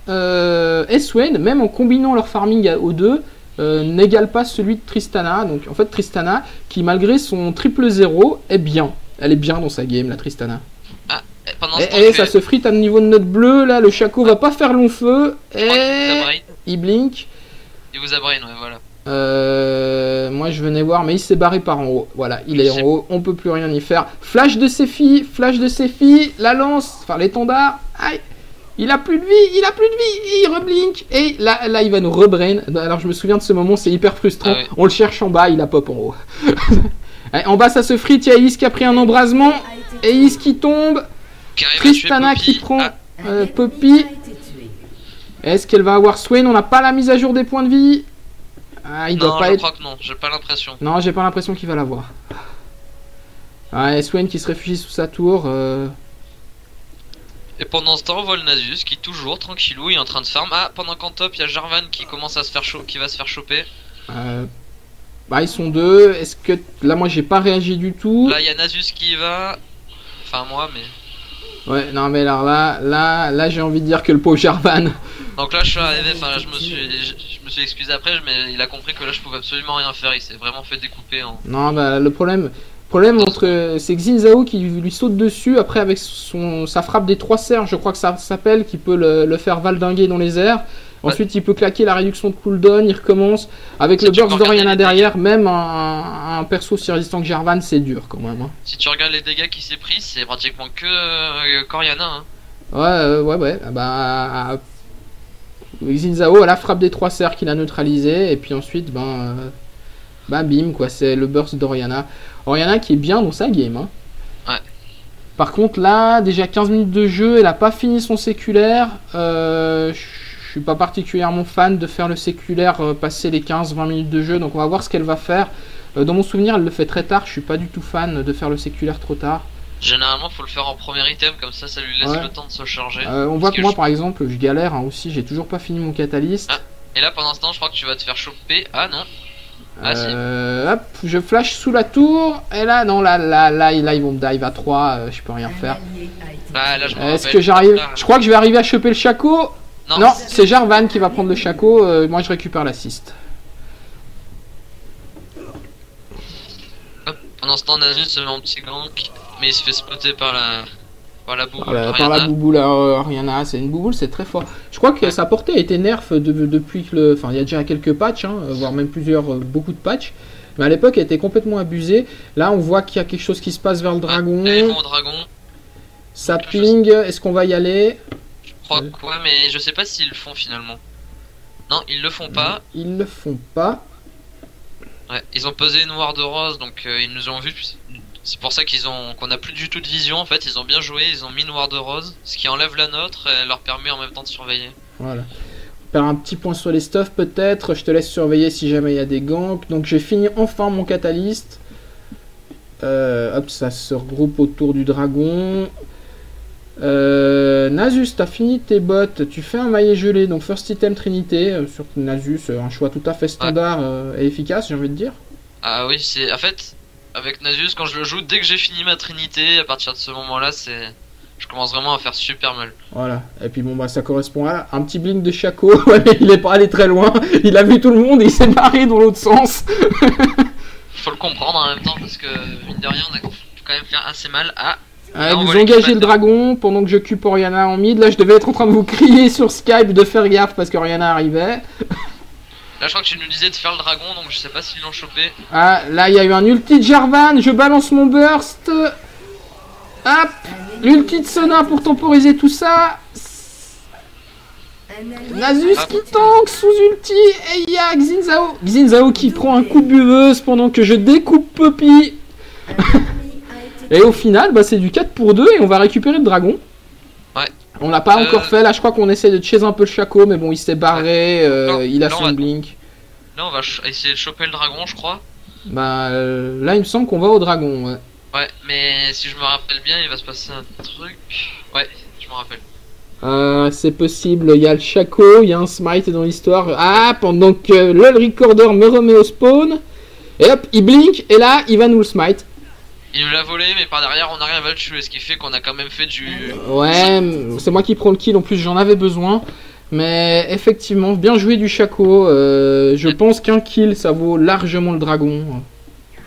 Eswen, même en combinant leur farming aux deux, n'égale pas celui de Tristana. Donc en fait Tristana, qui malgré son triple 0, est bien. Elle est bien dans sa game, la Tristana. Ah, et ça se frite à niveau de note bleue, là le Shaco va pas faire long feu, et il blink. Il vous a brain, ouais, voilà. Moi je venais voir, mais il s'est barré par en haut. Voilà, il est en haut, on peut plus rien y faire. Flash de Sephi, la lance, enfin l'étendard. Aïe, il a plus de vie, il reblink. Et là il va nous rebrain. Alors je me souviens de ce moment, c'est hyper frustrant. Ah oui. On le cherche en bas, il a pop en haut. En bas ça se frite, il y a Is qui a pris un embrasement. Et Is qui tombe. Tristana qui prend Poppy. Est-ce qu'elle va avoir Swain? On n'a pas la mise à jour des points de vie. Ah, il doit pas être... crois que non, j'ai pas l'impression. Non, j'ai pas l'impression qu'il va l'avoir. Ah, et Swain qui se réfugie sous sa tour. Et pendant ce temps, on voit le Nasus qui toujours tranquillou, il est en train de farm. Ah, pendant qu'en top, il y a Jarvan qui commence à se faire qui va se faire choper. Bah, ils sont deux. Est-ce que là, moi, j'ai pas réagi du tout. Là, il y a Nasus qui y va. Enfin, moi, mais. Ouais, non, mais alors là, j'ai envie de dire que le pauvre Jarvan. Donc là je suis arrivé, enfin je me suis excusé après, mais il a compris que là je pouvais absolument rien faire, il s'est vraiment fait découper en... Non bah le problème entre c'est Xin Zhao qui lui saute dessus, après avec sa frappe des 3 serres, je crois que ça s'appelle, qui peut le faire valdinguer dans les airs. Ensuite il peut claquer la réduction de cooldown, il recommence. Avec le burst d'Oriana derrière, même un perso aussi résistant que Jarvan, c'est dur quand même. Hein. Si tu regardes les dégâts qu'il s'est pris, c'est pratiquement que qu'Oriana. Hein. Ouais. Bah... Xin Zhao a la frappe des 3 serres qu'il a neutralisé, et puis ensuite bim quoi, c'est le burst d'Oriana. Oriana qui est bien dans sa game hein. Ouais. Par contre là, déjà 15 minutes de jeu, elle a pas fini son séculaire. Je suis pas particulièrement fan de faire le séculaire passer les 15-20 minutes de jeu, donc on va voir ce qu'elle va faire. Dans mon souvenir elle le fait très tard, je suis pas du tout fan de faire le séculaire trop tard. Généralement faut le faire en premier item, comme ça lui laisse le temps de se charger. On voit que moi par exemple je galère hein, aussi, j'ai toujours pas fini mon catalyste. Ah, et là pendant ce temps je crois que tu vas te faire choper. Ah non. Ah si. Hop, je flash sous la tour, et là non, là ils vont me dive à 3, je peux rien faire. Là je me Est-ce que j'arrive? Je crois que je vais arriver à choper le Shaco. Non, c'est Jarvan qui va prendre le Shaco, moi je récupère l'assist. Pendant ce temps Nasus se met en petit gank, mais il se fait spotter par la bouboule. Par la bouboule Oriana, c'est une bouboule, c'est très fort. Je crois que sa portée a été nerf depuis que le... Enfin, il y a déjà quelques patchs, hein, voire même beaucoup de patchs. Mais à l'époque, elle était complètement abusée. Là, on voit qu'il y a quelque chose qui se passe vers le dragon. Ils vont au dragon. Ça ping, est-ce qu'on va y aller? Je crois que ouais, mais je sais pas s'ils le font finalement. Non, ils le font pas. Ils le font pas. Ouais, ils ont posé une ward de rose, donc ils nous ont vu. C'est pour ça qu'on a plus du tout de vision en fait. Ils ont bien joué, ils ont mis une ward de rose, ce qui enlève la nôtre et leur permet en même temps de surveiller. Voilà. Faire un petit point sur les stuffs peut-être. Je te laisse surveiller si jamais il y a des ganks. Donc j'ai fini enfin mon catalyste. Hop, ça se regroupe autour du dragon. Nasus, t'as fini tes bots. Tu fais un maillet gelé, donc first item trinité. Sur Nasus, un choix tout à fait standard et efficace, j'ai envie de dire. Ah oui, c'est en fait avec Nasus quand je le joue, dès que j'ai fini ma trinité, à partir de ce moment-là, je commence vraiment à faire super mal. Voilà. Et puis bon bah ça correspond à un petit blink de Shaco. Ouais, mais il est pas allé très loin. Il a vu tout le monde et il s'est barré dans l'autre sens. Faut le comprendre en même temps parce que mine de rien, on a quand même fait assez mal. Vous engagez le dragon pendant que j'occupe Oriana en mid. Là, je devais être en train de vous crier sur Skype de faire gaffe parce qu'Oriana arrivait. Là, je crois que tu nous disais de faire le dragon, donc je sais pas s'ils l'ont chopé. Ah, là, il y a eu un ulti de Jarvan. Je balance mon burst. Hop, l'ulti de Sona pour temporiser tout ça. Nasus qui tank sous ulti. Et il y a Xin Zhao qui prend un coup de buveuse pendant que je découpe Poppy. Et au final, bah, c'est du 4 pour 2 et on va récupérer le dragon. Ouais. On l'a pas encore fait, là je crois qu'on essaie de chase un peu le Shaco, mais bon il s'est barré, il a son blink. Là on va essayer de choper le dragon je crois. Bah là il me semble qu'on va au dragon, ouais. Ouais, mais si je me rappelle bien il va se passer un truc. Ouais, je me rappelle. C'est possible, il y a le Shaco, il y a un smite dans l'histoire. Ah, pendant que le recorder me remet au spawn. Et hop, il blink, et là il va nous le smite. Il nous l'a volé, mais par derrière on arrive à le tuer, ce qui fait qu'on a quand même fait du... Ouais, c'est moi qui prends le kill, en plus j'en avais besoin. Mais effectivement, bien joué du Shaco. Je pense qu'un kill, ça vaut largement le dragon.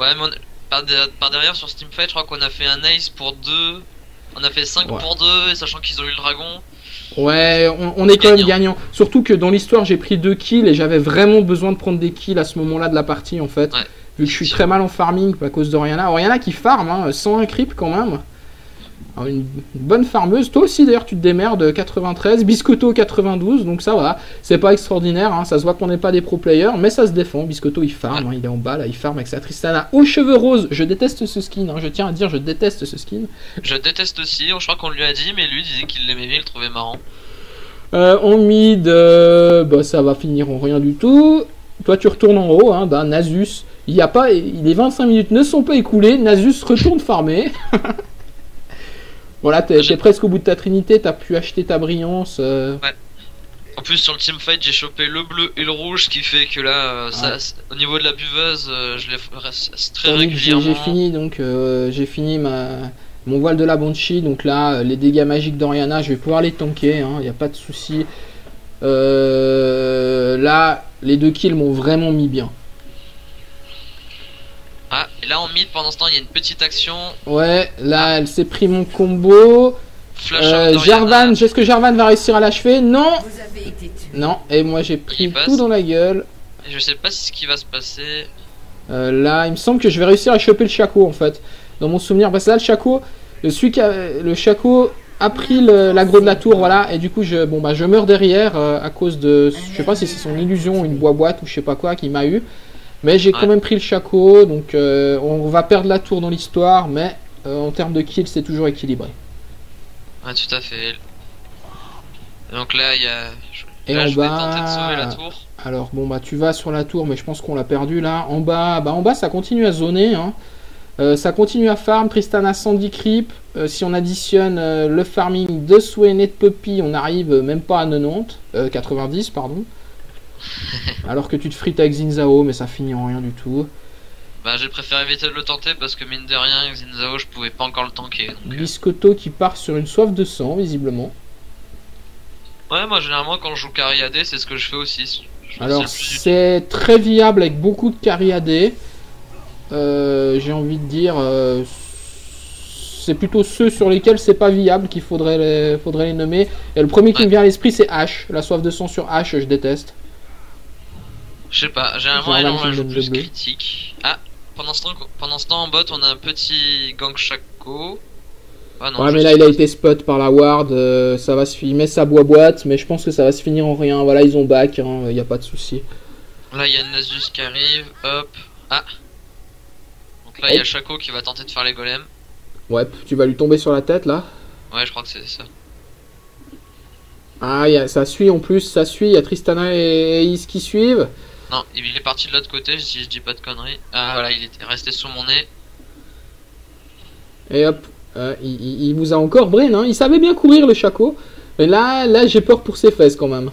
Ouais, mais par derrière sur Steamfight, je crois qu'on a fait un ace pour 2. On a fait 5 pour 2, et sachant qu'ils ont eu le dragon. Ouais, on est quand même gagnant. Surtout que dans l'histoire, j'ai pris 2 kills et j'avais vraiment besoin de prendre des kills à ce moment-là de la partie en fait. Ouais. Vu que je suis très mal en farming à cause d'Oriana. Oriana qui farm, hein, 101 creep quand même. Alors, une bonne farmeuse. Toi aussi d'ailleurs tu te démerdes, 93. Biscotto 92, donc ça va. C'est pas extraordinaire, hein, ça se voit qu'on n'est pas des pro players, mais ça se défend. Biscotto il farm, hein, il est en bas là, il farm avec sa Tristana aux cheveux roses. Je déteste ce skin, hein, je tiens à dire, je déteste ce skin. Je déteste aussi, je crois qu'on lui a dit, mais lui disait qu'il l'aimait bien, il le trouvait marrant. En mid, bah, ça va finir en rien du tout. Toi tu retournes en haut, hein, bah, Nasus. Il y a pas, les 25 minutes ne sont pas écoulées. Nasus retourne farmer. Voilà, t'es presque au bout de ta trinité, t'as pu acheter ta brillance. Ouais. En plus sur le teamfight j'ai chopé le bleu et le rouge, ce qui fait que là, au niveau de la buveuse, je les reste très régulièrement. J'ai fini donc, j'ai fini mon voile de la Banshee, donc là les dégâts magiques d'Oriana, je vais pouvoir les tanker, hein, y a pas de souci. Là, les 2 kills m'ont vraiment mis bien. Ah, et là en mid, pendant ce temps, il y a une petite action. Ouais, là, elle s'est pris mon combo. Jarvan, est-ce que Jarvan va réussir à l'achever? Non. Non, et moi j'ai pris tout dans la gueule. Et je sais pas ce qui va se passer. Là, il me semble que je vais réussir à choper le Shaco en fait. Dans mon souvenir, parce que là, le Shaco, le Shaco a pris l'aggro de la tour, voilà. Et du coup, je meurs derrière à cause de, je sais pas si c'est son illusion, une boîte ou je sais pas quoi qui m'a eu. Mais j'ai quand même pris le Shaco, donc on va perdre la tour dans l'histoire, mais en termes de kills, c'est toujours équilibré. Ouais, tout à fait. Donc là, il y a... Et là, en je vais bas, tenter de sauver la tour. Alors bon bah tu vas sur la tour, mais je pense qu'on l'a perdu là. En bas, ça continue à zoner, hein. Ça continue à farm. Tristana 110 creep. Si on additionne le farming de Swain et de Puppy, on arrive même pas à 90 pardon. Alors que tu te frites avec Xin-Zhao, mais ça finit en rien du tout. Bah j'ai préféré éviter de le tenter parce que mine de rien, Xin-Zhao je pouvais pas encore le tanker. Donc... Biscotto qui part sur une soif de sang visiblement. Ouais, moi généralement quand je joue carry AD, c'est ce que je fais aussi. Alors c'est très viable avec beaucoup de carry AD. J'ai envie de dire, c'est plutôt ceux sur lesquels c'est pas viable qu'il faudrait les nommer. Et le premier qui me vient à l'esprit c'est Ashe. La soif de sang sur Ashe, je déteste. Je sais pas, généralement on joue plus critique. Ah, pendant ce temps en bot on a un petit gang Shaco. Ah non, ouais mais là il a été spot par la ward, ça va il met sa boîte, mais je pense que ça va se finir en rien. Voilà, ils ont back, hein, y a pas de souci. Là il y a Nasus qui arrive, hop. Ah. Donc là il y a Shaco qui va tenter de faire les golems. Ouais, tu vas lui tomber sur la tête là. Ouais, je crois que c'est ça. Ah, ça suit en plus, ça suit, il y a Tristana et Is qui suivent. Non, il est parti de l'autre côté, si je dis pas de conneries. Ah voilà, il était resté sous mon nez. Et hop, il vous a encore brain, hein. Il savait bien courir le Shaco. Mais là j'ai peur pour ses fesses quand même.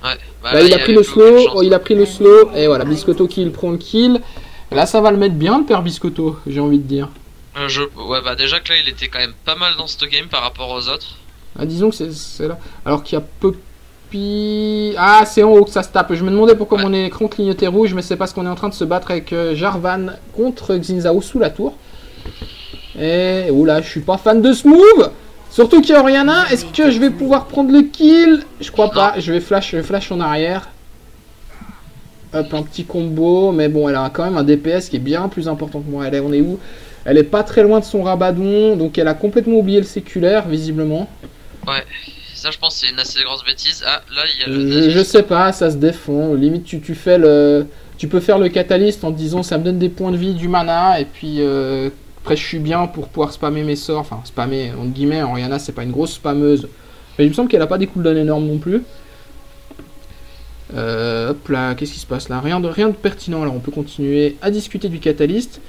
Ouais, bah là il a pris le slow, il a pris le slow, et voilà, Biscotto qui prend le kill. Là ça va le mettre bien le père Biscotto, j'ai envie de dire. Ouais, bah déjà que là il était quand même pas mal dans ce game par rapport aux autres. Ah, disons que c'est là. Alors qu'il y a Puppy. Ah, c'est en haut que ça se tape. Je me demandais pourquoi mon écran clignotait rouge, mais c'est parce qu'on est en train de se battre avec Jarvan contre Xin-Zhao sous la tour. Et oula, je suis pas fan de ce move. Surtout qu'il y a Oriana. Est-ce que je vais pouvoir prendre le kill? Je crois pas. Je vais flash en arrière. Hop, un petit combo. Mais bon, elle a quand même un DPS qui est bien plus important que moi. On est où? Elle est pas très loin de son rabadon. Donc elle a complètement oublié le séculaire, visiblement. Ouais, ça je pense que c'est une assez grosse bêtise. Ah, là il y a le je sais pas, ça se défend. Limite, tu peux faire le catalyste en te disant ça me donne des points de vie, du mana. Et puis après, je suis bien pour pouvoir spammer mes sorts. Enfin, spammer, entre guillemets. Oriana, c'est pas une grosse spammeuse. Mais il me semble qu'elle a pas des cooldowns énormes non plus. Hop là, qu'est-ce qui se passe là? Rien de pertinent. Alors on peut continuer à discuter du catalyste.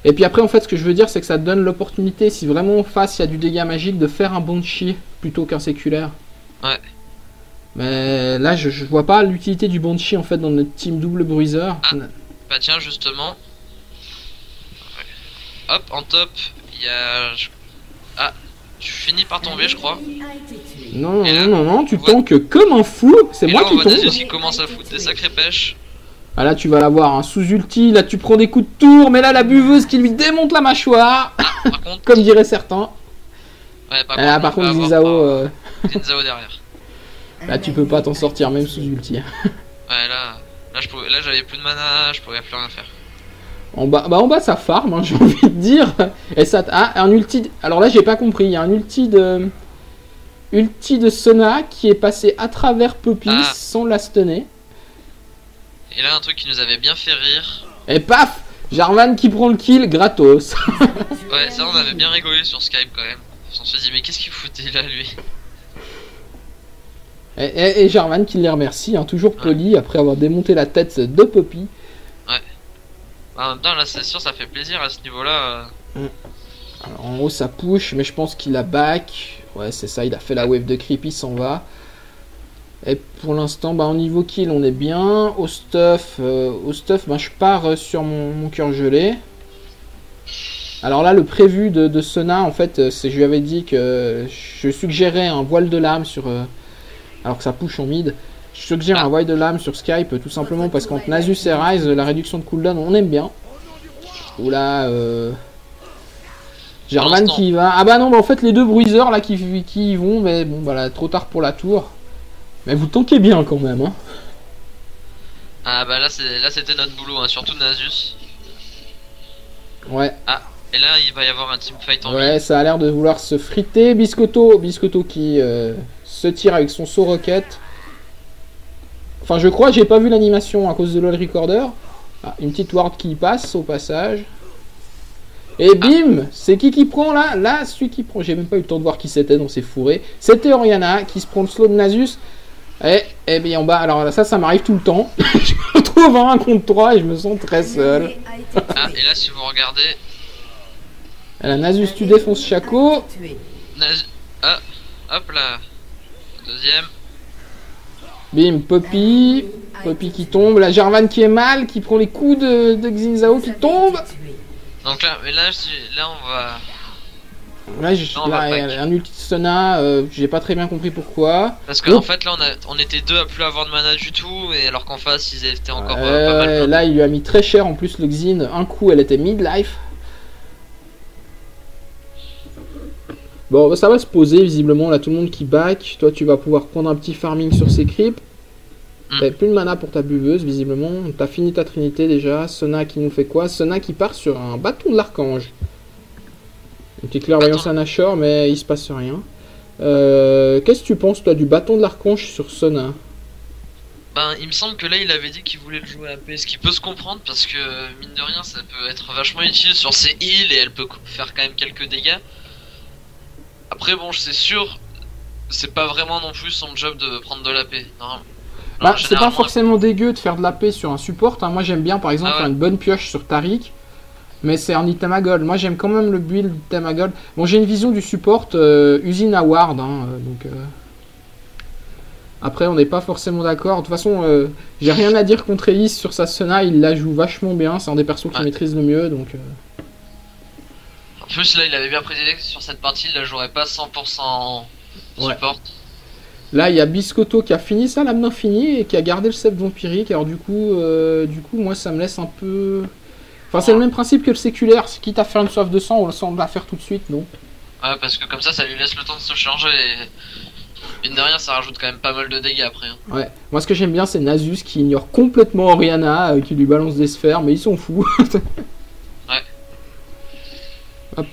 Et puis après, en fait, ce que je veux dire, c'est que ça te donne l'opportunité, si vraiment en face il y a du dégât magique, de faire un Banshee plutôt qu'un séculaire. Ouais. Mais là, je vois pas l'utilité du Banshee en fait dans notre team double bruiseur. Ah, bah tiens, justement. Hop, en top, il y a... Ah, tu finis par tomber, je crois. Non, Et là, non, tu on voit- tankes comme un fou. C'est Et moi là, on qui voit tombe. Nasus qui commence à foutre des sacrées pêches. Ah là, tu vas l'avoir, hein, sous ulti. Là, tu prends des coups de tour. Mais là, la buveuse qui lui démonte la mâchoire. Par contre, Comme diraient certains. ouais, Ah, par contre, Zinzao, Zinzao derrière. là, tu peux pas t'en sortir, même sous ulti. Ouais, là j'avais plus de mana, je pouvais plus rien faire. En bas, ça farm, hein, j'ai envie de dire. Et ça. Ah, un ulti. Alors là, j'ai pas compris. Il y a un ulti de. Ulti de Sona qui est passé à travers Poppy sans la stunner. Et là, un truc qui nous avait bien fait rire. Et paf, Jarvan qui prend le kill gratos. Ouais, ça, on avait bien rigolé sur Skype quand même. On se dit, mais qu'est-ce qu'il foutait là, lui? Et Jarvan qui les remercie, hein, toujours poli après avoir démonté la tête de Poppy. Ouais. Bah, en même temps, là, c'est sûr, ça fait plaisir à ce niveau-là. Alors, en haut, ça push, mais je pense qu'il a back. Ouais, c'est ça, il a fait la wave de creep, il s'en va. Et pour l'instant, bah, au niveau kill, on est bien. Au stuff, bah, je pars sur mon cœur gelé. Alors là, le prévu de Sona, en fait, c'est je lui avais dit que je suggérais un voile de lame sur... alors que ça push en mid. Je suggère un voile de lame sur Skype, tout simplement parce qu'entre Nasus et Ryze, la réduction de cooldown, on aime bien. Ou là... Jarvan qui va... Ah bah non, bah en fait, les deux bruiseurs là qui y vont, mais bon, voilà, trop tard pour la tour. Mais vous tankez bien quand même, hein. Ah bah là c'était notre boulot, hein, surtout Nasus. Ouais. Ah, et là il va y avoir un teamfight en Ouais, mid. ça a l'air de vouloir se friter. Biscotto qui se tire avec son saut rocket. Enfin, je crois, j'ai pas vu l'animation à cause de l'all recorder. Ah, une petite ward qui passe au passage. Et bim, c'est qui prend là? Là, celui qui prend, j'ai même pas eu le temps de voir qui c'était dans ces fourrés. C'était Orianna qui se prend le slow de Nasus. Et bien en bas, alors là, ça m'arrive tout le temps. Je me retrouve à 1 contre 3 et je me sens très seul. Ah, et là si vous regardez... La Nasus, tu défonces Chaco. Ah, hop là. Deuxième. Bim, Poppy qui tombe. La Jarvan qui est mal, qui prend les coups de Zinzao qui tombe. Donc là, mais là on va... Là, on va il y a un ulti de Sona, j'ai pas très bien compris pourquoi. Parce qu'en fait là on était deux à plus avoir de mana du tout, et alors qu'en face ils étaient encore pas mal pleins. Là il lui a mis très cher en plus le Xin, un coup elle était midlife. Bon bah, ça va se poser visiblement, là tout le monde qui back, toi tu vas pouvoir prendre un petit farming sur ces creeps. T'avais plus de mana pour ta buveuse visiblement, t'as fini ta trinité déjà. Sona qui nous fait quoi? Sona qui part sur un bâton de l'archange. Une petite clairvoyance à Nashor, mais il se passe rien. Qu'est-ce que tu penses, toi, du bâton de l'archange sur Sona? Ben, il me semble que là, il avait dit qu'il voulait le jouer AP, ce qui peut se comprendre, parce que, mine de rien, ça peut être vachement utile sur ses heals, et elle peut faire quand même quelques dégâts. Après, bon, c'est sûr, c'est pas vraiment non plus son job de prendre de l'AP. Bah, c'est pas forcément dégueu de faire de l'AP sur un support, hein. Moi, j'aime bien, par exemple, faire une bonne pioche sur Taric. Mais c'est un item à gold. Moi j'aime quand même le build item à gold. Bon, j'ai une vision du support usine à ward. Hein, donc, après, on n'est pas forcément d'accord. De toute façon, j'ai rien à dire contre Elise sur sa Sona. Il la joue vachement bien. C'est un des persos qui maîtrise le mieux. Donc, en plus, là, il avait bien précisé que sur cette partie, il la jouerait pas 100% support. Là, il y a Biscotto qui a fini sa lame d'infini et qui a gardé le sceptre vampirique. Alors, du coup, moi, ça me laisse un peu. Enfin, c'est le même principe que le séculaire, c'est quitte à faire une soif de sang, on va faire tout de suite, non? Ouais, parce que comme ça lui laisse le temps de se charger et mine de rien, ça rajoute quand même pas mal de dégâts après. Hein. Ouais, moi ce que j'aime bien, c'est Nasus qui ignore complètement Orianna, qui lui balance des sphères, mais ils sont fous. Ouais. Hop,